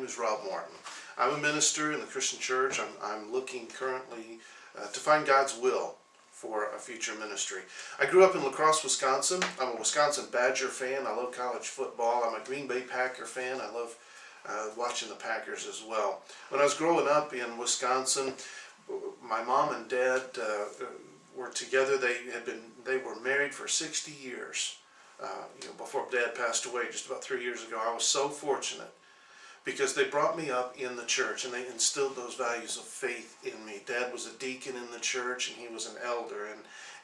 name is Rob Morton. I'm a minister in the Christian church. I'm looking currently to find God's will for a future ministry. I grew up in La Crosse, Wisconsin. I'm a Wisconsin Badger fan. I love college football. I'm a Green Bay Packer fan. I love watching the Packers as well. When I was growing up in Wisconsin, my mom and dad were together. They were married for 60 years. Before Dad passed away just about 3 years ago. I was so fortunate because they brought me up in the church and they instilled those values of faith in me. Dad was a deacon in the church and he was an elder,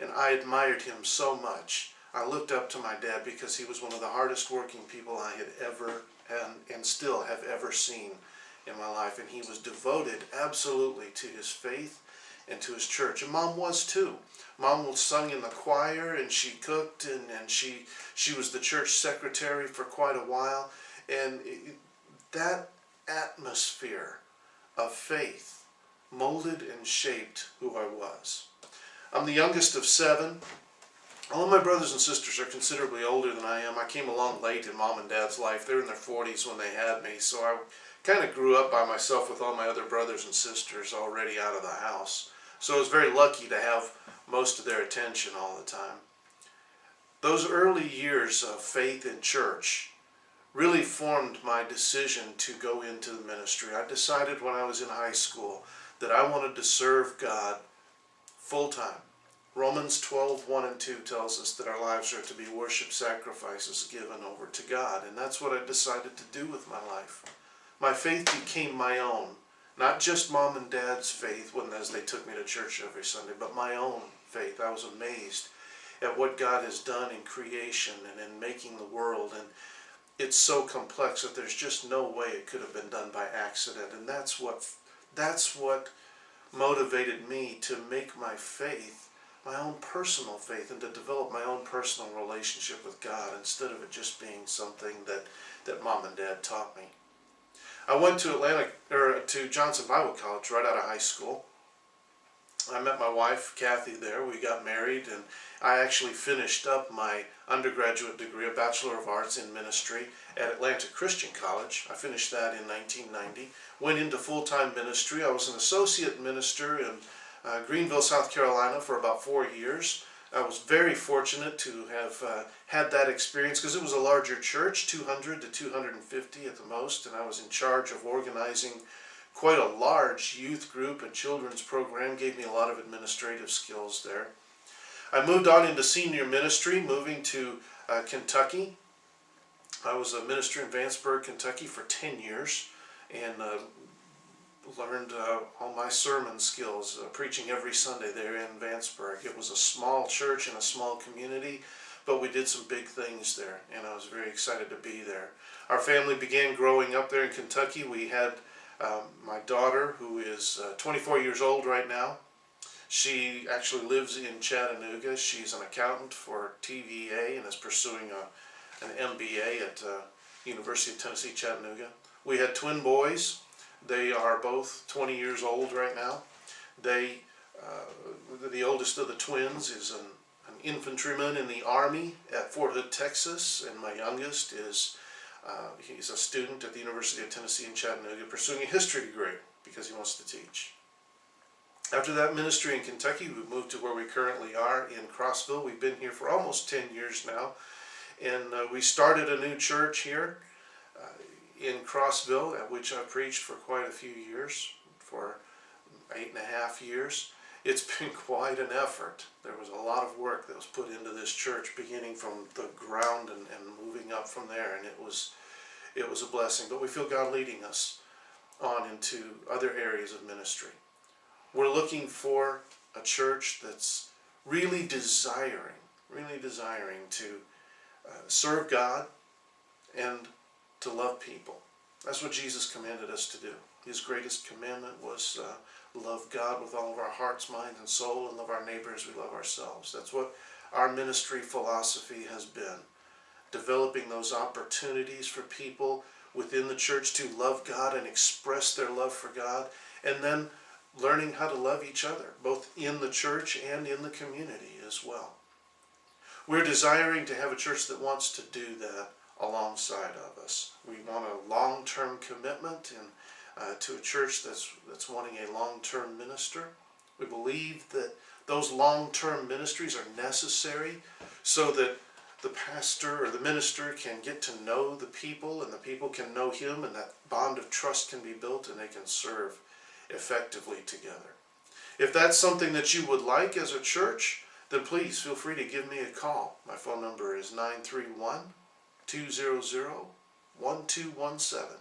and I admired him so much. I looked up to my dad because he was one of the hardest working people I had ever and still have ever seen in my life, and he was devoted absolutely to his faith and to his church. And Mom was too. Mom was sung in the choir and she cooked and she was the church secretary for quite a while. And that atmosphere of faith molded and shaped who I was. I'm the youngest of 7. All of my brothers and sisters are considerably older than I am. I came along late in Mom and Dad's life. They were in their 40s when they had me, so I kind of grew up by myself with all my other brothers and sisters already out of the house. So I was very lucky to have most of their attention all the time. Those early years of faith in church really formed my decision to go into the ministry. I decided when I was in high school that I wanted to serve God full time. Romans 12:1 and 2 tells us that our lives are to be worship sacrifices given over to God, and that's what I decided to do with my life. My faith became my own. Not just Mom and Dad's faith as they took me to church every Sunday, but my own faith. I was amazed at what God has done in creation and in making the world. And it's so complex that there's just no way it could have been done by accident. And that's what motivated me to make my faith my own personal faith and to develop my own personal relationship with God instead of it just being something that Mom and Dad taught me. I went to Johnson Bible College right out of high school. I met my wife, Kathy, there. We got married, and I actually finished up my undergraduate degree, a Bachelor of Arts in Ministry, at Atlanta Christian College. I finished that in 1990. Went into full-time ministry. I was an associate minister in Greenville, South Carolina for about 4 years. I was very fortunate to have had that experience because it was a larger church, 200 to 250 at the most, and I was in charge of organizing quite a large youth group and children's program. Gave me a lot of administrative skills there. I moved on into senior ministry, moving to Kentucky. I was a minister in Vanceburg, Kentucky for 10 years and learned all my sermon skills, preaching every Sunday there in Vanceburg. It was a small church in a small community, but we did some big things there, and I was very excited to be there. Our family began growing up there in Kentucky. We had my daughter, who is 24 years old right now. She actually lives in Chattanooga. She's an accountant for TVA and is pursuing an MBA at University of Tennessee, Chattanooga. We had twin boys. They are both 20 years old right now. The oldest of the twins is an infantryman in the Army at Fort Hood, Texas, and my youngest is he's a student at the University of Tennessee in Chattanooga pursuing a history degree because he wants to teach. After that ministry in Kentucky, we moved to where we currently are in Crossville. We've been here for almost 10 years now, and we started a new church here in Crossville, at which I preached for quite a few years, for 8.5 years. It's been quite an effort. There was a lot of work that was put into this church, beginning from the ground and moving up from there, and it was a blessing. But we feel God leading us on into other areas of ministry. We're looking for a church that's really desiring to serve God and to love people. That's what Jesus commanded us to do. His greatest commandment was love God with all of our hearts, minds, and soul, and love our neighbor as we love ourselves. That's what our ministry philosophy has been. Developing those opportunities for people within the church to love God and express their love for God, and then learning how to love each other, both in the church and in the community as well. We're desiring to have a church that wants to do that alongside of us. We want a long-term commitment to a church that's wanting a long-term minister. We believe that those long-term ministries are necessary so that the pastor or the minister can get to know the people and the people can know him, and that bond of trust can be built and they can serve effectively together. If that's something that you would like as a church, then please feel free to give me a call. My phone number is 931-200-1217.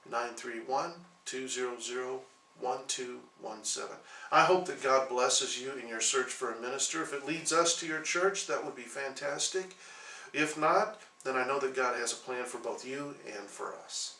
931-200-1217. I hope that God blesses you in your search for a minister. If it leads us to your church, that would be fantastic. If not, then I know that God has a plan for both you and for us.